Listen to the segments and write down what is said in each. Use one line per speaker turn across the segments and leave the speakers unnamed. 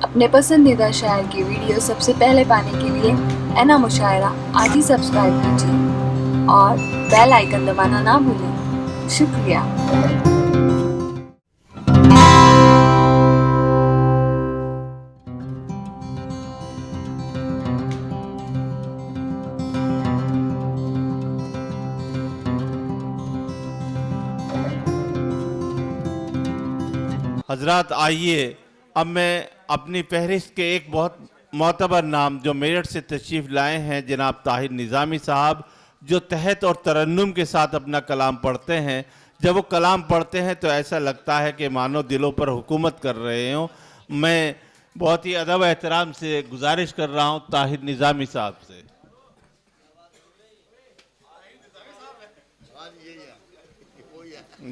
अपने पसंदीदा शायर की वीडियो सबसे पहले पाने के लिए एना मुशायरा आज ही सब्सक्राइब कीजिए और बेल आइकन दबाना ना भूलें। शुक्रिया।
हजरात आइए, अब मैं अपनी फहरिस्त के एक बहुत मोतबर नाम जो मेरठ से तशरीफ़ लाए हैं जनाब ताहिर निज़ामी साहब, जो तहत और तरन्नुम के साथ अपना कलाम पढ़ते हैं। जब वो कलाम पढ़ते हैं तो ऐसा लगता है कि मानो दिलों पर हुकूमत कर रहे हों। मैं बहुत ही अदब एहतराम से गुजारिश कर रहा हूँ ताहिर निज़ामी साहब से।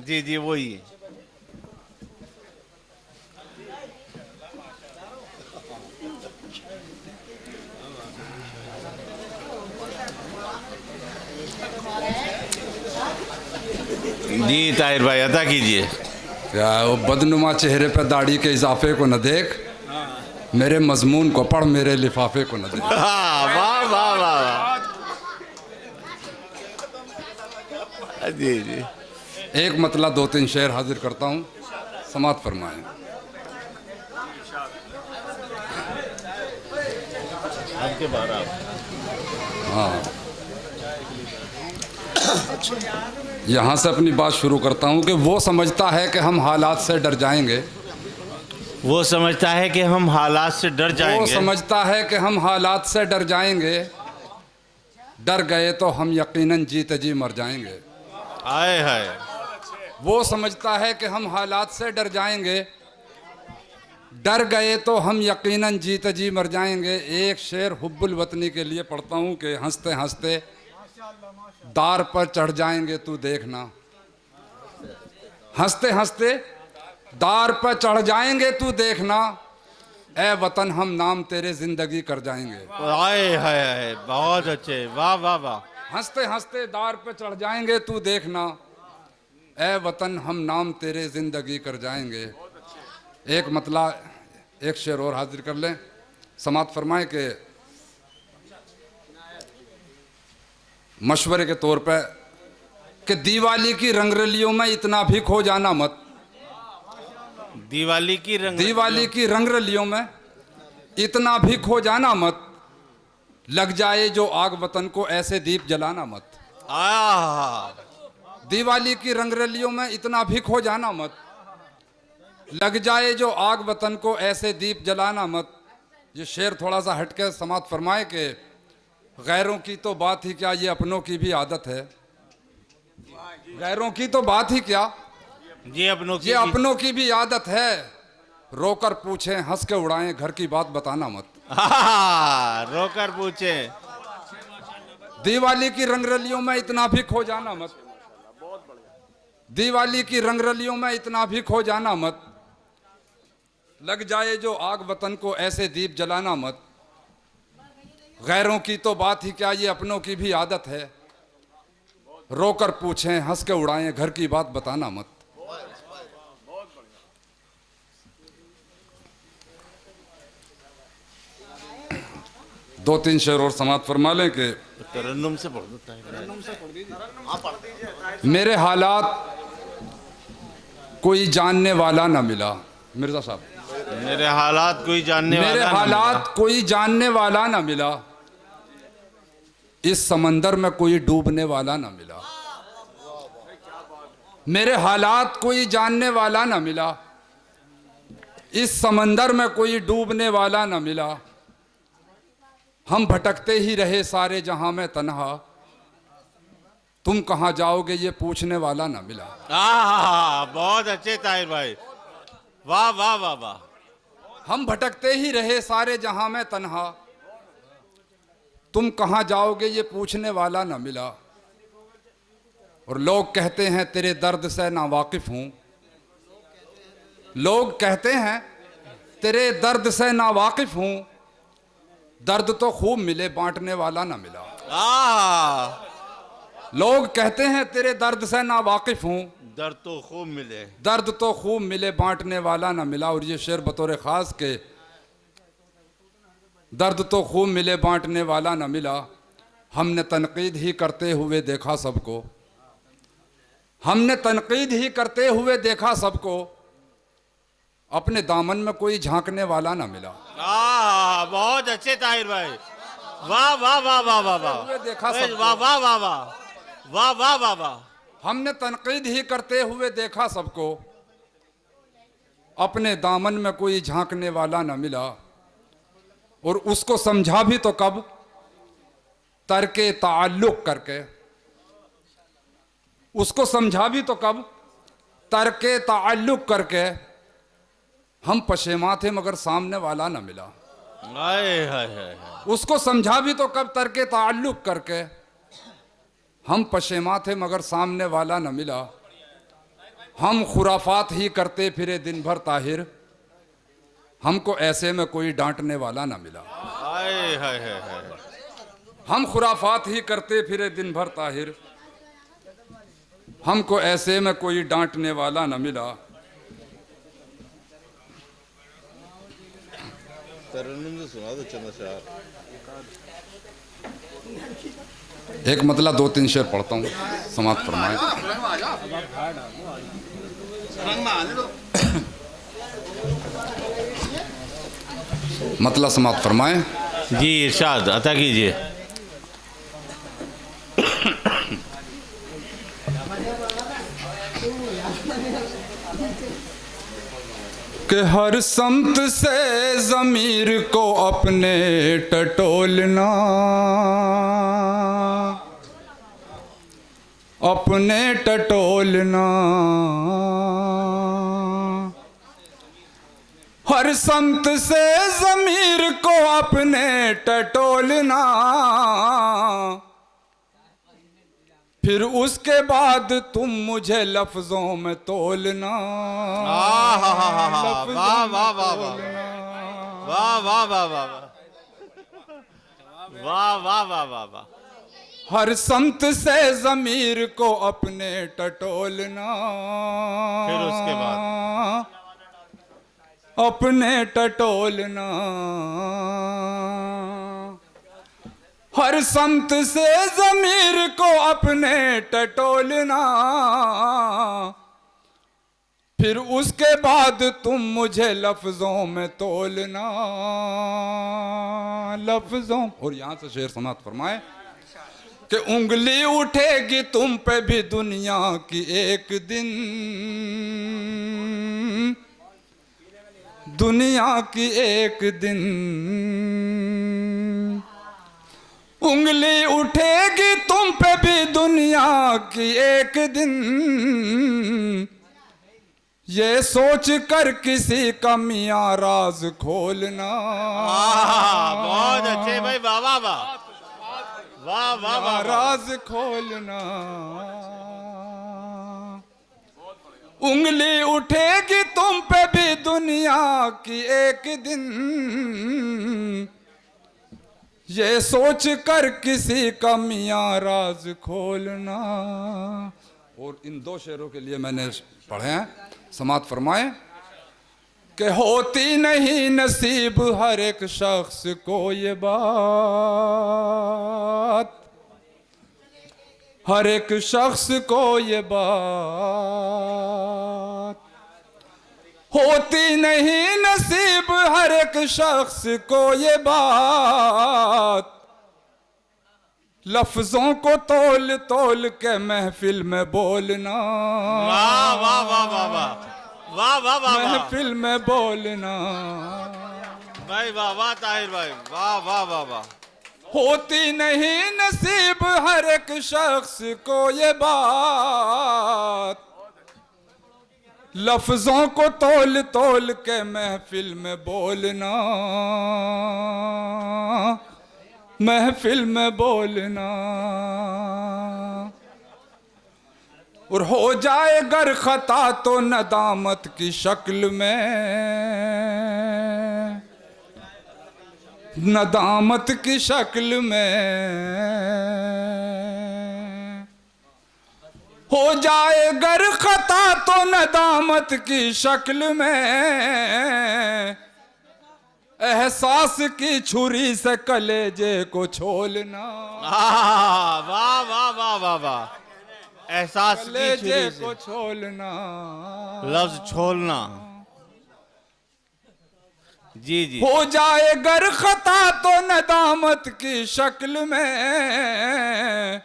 जी जी वही है। जी ताहिर भाई अदा कीजिए।
क्या वो बदनुमा चेहरे पे दाढ़ी के इजाफे को न देख, मेरे मजमून को पढ़, मेरे लिफाफे को न देख।
वाह वाह वाह। जी जी
एक मतला दो तीन शेर हाजिर करता हूँ, समात फरमाएं।
आपके बारह।
हाँ, यहाँ से अपनी बात शुरू करता हूँ कि वो समझता है कि हम हालात से डर जाएंगे।
वो समझता है कि हम हालात से डर जाएंगे।
वो समझता है कि हम हालात से डर जाएंगे, डर गए तो हम यकीनन जीते जी मर जाएंगे।
आए हाय।
वो समझता है कि हम हालात से डर जाएंगे, डर गए तो हम यकीनन जीते जी मर जाएंगे। एक शेर हुब्बुल वतनी के लिए पढ़ता हूँ कि हंसते हंसते दार पर चढ़ जाएंगे तू देखना। हंसते हंसते दार पर चढ़ जाएंगे तू देखना, ए वतन हम नाम तेरे जिंदगी कर जाएंगे।
आए हाय, बहुत अच्छे, वाह वाह वाह।
हंसते हंसते दार पर चढ़ जाएंगे तू देखना, ए वतन हम नाम तेरे जिंदगी कर जाएंगे। एक मतला एक शेर और हाजिर कर लें, समात फरमाए कि मशवरे के तौर पे कि दिवाली की रंगरलियों में इतना भी खो जाना मत।
दिवाली की
रंगरलियों में इतना भी खो जाना मत, लग जाए जो आग वतन को ऐसे दीप जलाना मत। दिवाली की रंगरलियों में इतना भी खो जाना मत, लग जाए जो आग वतन को ऐसे दीप जलाना मत। ये शेर थोड़ा सा हटके समात फरमाए कि गैरों की तो बात ही क्या, ये अपनों की भी आदत है। गैरों की तो बात ही क्या, ये अपनों की भी आदत है। रोकर पूछें हंस के उड़ाएं, घर की बात बताना मत।
रोकर पूछें।
दिवाली की रंगरलियों में इतना भी खो जाना मत, दिवाली की रंगरलियों में इतना भी खो जाना मत, लग जाए जो आग वतन को ऐसे दीप जलाना मत। गैरों की तो बात ही क्या, ये अपनों की भी आदत है। रोकर पूछें हंस के उड़ाएं, घर की बात बताना मत। दो तीन शेर और समात फरमा लें कि
तरन्नुम से पढ़ दो।
मेरे हालात कोई जानने वाला ना मिला। मिर्जा साहब,
मेरे हालात कोई जानने
मेरे
वाला
हालात कोई जानने वाला ना मिला, इस समंदर में कोई डूबने वाला ना मिला। मेरे हालात कोई जानने वाला ना मिला, इस समंदर में कोई डूबने वाला ना मिला। हम भटकते ही रहे सारे जहां में तन्हा, तुम कहां जाओगे ये पूछने वाला ना मिला।
बहुत अच्छे ताहिर भाई, वाह वाह वाह वाह।
हम भटकते ही रहे सारे जहां में तन्हा, तुम कहां जाओगे ये पूछने वाला ना मिला। और लोग कहते हैं तेरे दर्द से ना वाकिफ हूं, लोग कहते हैं तेरे दर्द से ना वाकिफ हूं, दर्द तो खूब मिले बांटने वाला ना मिला। लोग कहते हैं तेरे दर्द से ना वाकिफ हूं,
दर्द तो खूब मिले,
दर्द तो खूब मिले बांटने वाला ना मिला। और ये शेर बतौर ख़ास के दर्द तो खूब मिले बांटने वाला न मिला, हमने तनकीद ही करते हुए देखा सबको, हमने तनकीद ही करते हुए देखा सबको, अपने दामन में कोई झांकने वाला न मिला।
बहुत अच्छे ताहिर भाई, वाह वाह वाह वाह वाह वाह,
हुए देखा सबको।
वाह वाह वाह वाह वाह वाह वाह वाह।
हमने तनकीद ही करते हुए देखा सबको, अपने दामन में कोई झांकने वाला न मिला। और उसको समझा भी तो कब, तर्के ताल्लुक करके। उसको समझा भी तो कब, तर्के ताल्लुक करके। हम पशेमा थे मगर सामने वाला न मिला।
हाय हाय हाय।
उसको समझा भी तो कब, तर्के ताल्लुक करके। हम पशेमा थे मगर सामने वाला न मिला। हम खुराफात ही करते फिरे दिन भर ताहिर, हमको ऐसे में कोई डांटने वाला न मिला।
हाय हाय हाय हाय।
हम खुराफात ही करते फिरे दिन भर ताहिर, हमको ऐसे में कोई डांटने वाला न मिला।
तरन्नुम से सुना दो चंद शार।
एक मतलब 2-3 शेर पढ़ता हूँ, समाप्त फरमाए। मतलब समाप्त फरमाए।
जी इरशाद अता कीजिए।
कि हर समत से ज़मीर को अपने टटोलना, अपने टटोलना। हर समत से ज़मीर को अपने टटोलना, फिर उसके बाद तुम मुझे लफ्जों में तोलना।
वाह वाह वाह वाह वाह वाह वाह वाह वाह वाह वाह वाह।
हर समत से ज़मीर को अपने टटोलना,
फिर उसके बाद
अपने टटोलना। हर समत से ज़मीर को अपने टटोलना, फिर उसके बाद तुम मुझे लफ्जों में तोलना। लफ्जों। और यहां से शेर समाप्त फरमाए कि उंगली उठेगी तुम पे भी दुनिया की एक दिन, दुनिया की एक दिन। उंगली उठेगी तुम पे भी दुनिया की एक दिन, ये सोच कर किसी का मियां राज खोलना।
बहुत अच्छे भाई, वाह वाह वाह वाह वाह वाह।
राज खोलना। उंगली उठेगी तुम पे भी दुनिया की एक दिन, ये सोच कर किसी का मियां राज खोलना। और इन 2 शेरों के लिए मैंने पढ़े हैं, समाप्त फरमाए कि होती नहीं नसीब हर एक शख्स को ये बात, हर एक शख्स को ये बात। होती नहीं नसीब हर एक शख्स को ये बात, लफ्जों को तोल तोल के महफिल में बोलना।
वाह वाह वाह वाह वाह वाह वाह वाह।
महफिल में बोलना।
भाई वाह वाह ताहिर भाई, वाह वाह वाह वाह।
होती नहीं नसीब हर एक शख्स को ये बात, लफ्जों को तोल तोल के महफिल में बोलना, महफिल में बोलना। और हो जाए गर खता तो नदामत की शक्ल में, नदामत की शक्ल में। हो जाए गर खता तो नदामत की शक्ल में, एहसास की छुरी से कलेजे को छोलना,
वाह वाह वाह वाह वाह। एहसास की
कलेजे
छुरी से
को छोलना,
लफ्ज छोलना। जी जी।
हो जाए गर खता तो नदामत की शक्ल में,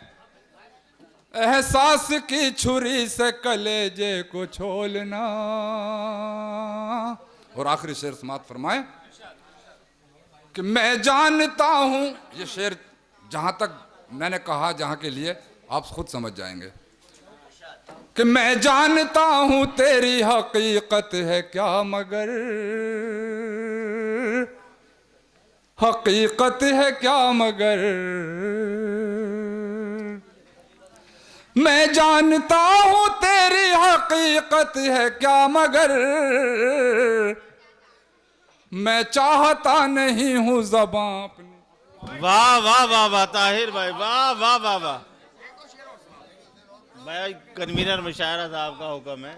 एहसास की छुरी से कलेजे को छोलना। और आखिरी शेर समाप्त फरमाए कि मैं जानता हूं, ये शेर जहां तक मैंने कहा जहां के लिए आप खुद समझ जाएंगे कि मैं जानता हूं तेरी हकीकत है क्या मगर, हकीकत है क्या मगर, मैं जानता हूं तेरी हकीकत है क्या मगर, मैं चाहता नहीं हूं ज़बां अपनी।
वाह वाह वाह वाह ताहिर भाई, वाह वाह वाह वाह। भाई कन्वीनर मुशायरा साहब का हुक्म है।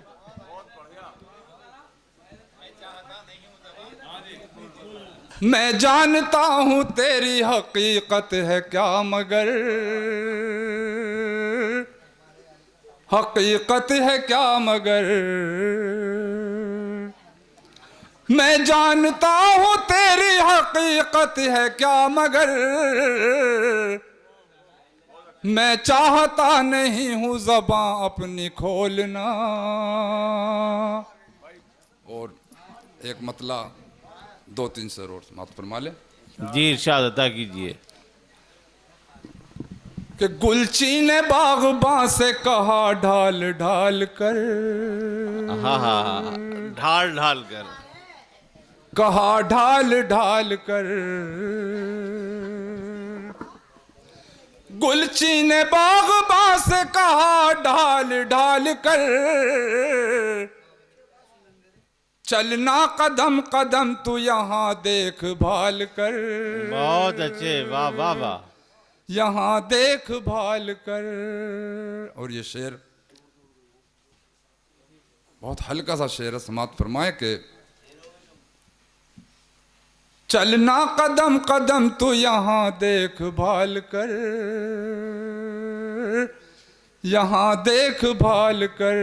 मैं जानता हूं तेरी हकीकत है क्या मगर, हकीकत है क्या मगर, मैं जानता हूं तेरी हकीकत है क्या मगर, मैं चाहता नहीं हूं ज़बां अपनी खोलना। और एक मतला 2-3 शेर और समाप्त फरमा ले
जी, इरशाद अता कीजिए।
कि गुलची ने बाग़बां से कहा ढाल ढाल कर,
हाँ हाँ हाँ, ढाल ढाल कर,
कहा ढाल ढाल कर, गुलची ने बाग़बां से कहा ढाल ढाल कर, चलना कदम कदम तू यहाँ देख भाल कर,
बहुत अच्छे, वाह वाह वाह।
यहाँ देख भाल कर। और ये शेर बहुत हल्का सा शेर है, समाप्त फरमाए कि चलना कदम कदम तू यहाँ देख भाल कर, यहाँ देख भाल कर।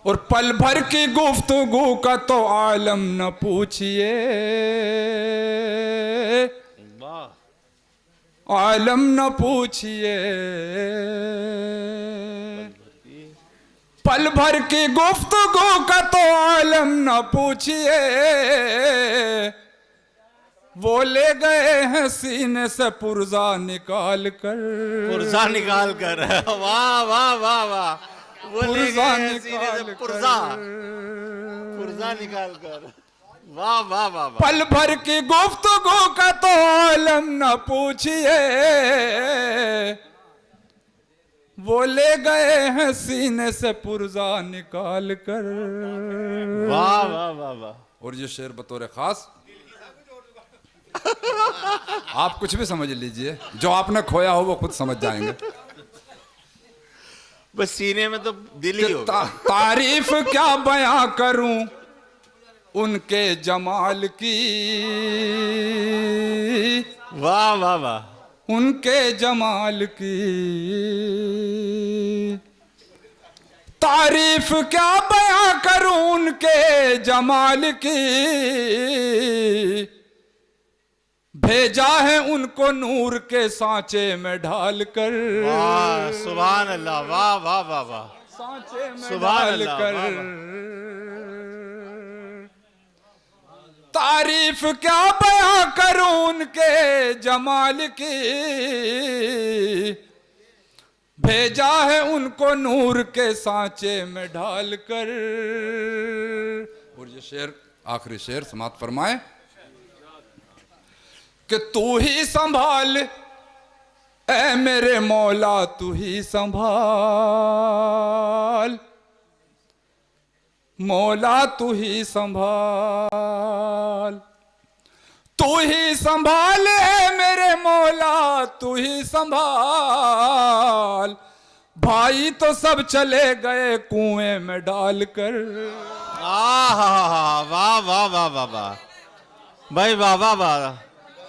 और पल भर की गुफ्तगू का तो आलम न पूछिए, आलम न पूछिए, पल भर की गुफ्तगू का तो आलम न पूछिए, वो ले गए हैं सीने से पुर्जा निकाल कर,
पुर्जा निकाल कर, वाह वाह वाह वाह। वो ले
पुर्जा
गए हैं सीने से
निकाल
पुर्जा,
कर,
पुर्जा निकाल कर, वाह वाह वाह वाह।
पल भर की गुफ्तगू का तो आलम न पूछिए, वो ले गए हैं सीने से पुर्जा निकाल कर।
वाह वाह वाह वाह।
और ये शेर बतौर खास आप कुछ भी समझ लीजिए, जो आपने खोया हो वो खुद समझ जाएंगे।
बस सीने में तो दिल ही होगा।
तारीफ क्या बयां करूं उनके जमाल की,
वाह वाह वाह।
उनके जमाल की तारीफ क्या बयां करूं उनके जमाल की, भेजा है उनको नूर के सांचे में ढाल कर,
वाह सुभान अल्लाह, वाह वाह वाह वाह।
सांचे में
सुभान
ढाल
अल्लाह,
कर।
वाह,
तारीफ क्या बयां करूं उनके जमाल की, भेजा है उनको नूर के सांचे में ढाल कर। और ये शेर आखिरी शेर समाप्त फरमाए कि तू ही संभाल ऐ मेरे मौला, तू ही संभाल मौला, तू ही संभाल, तू ही संभाल ऐ मेरे मौला, तू ही संभाल। भाई तो सब चले गए कुएं में डाल कर।
वाह वाह वाह वाह वाह भाई, वाह वाह वाह,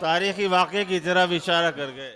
तारीखी वाक़े की तरफ इशारा कर गए।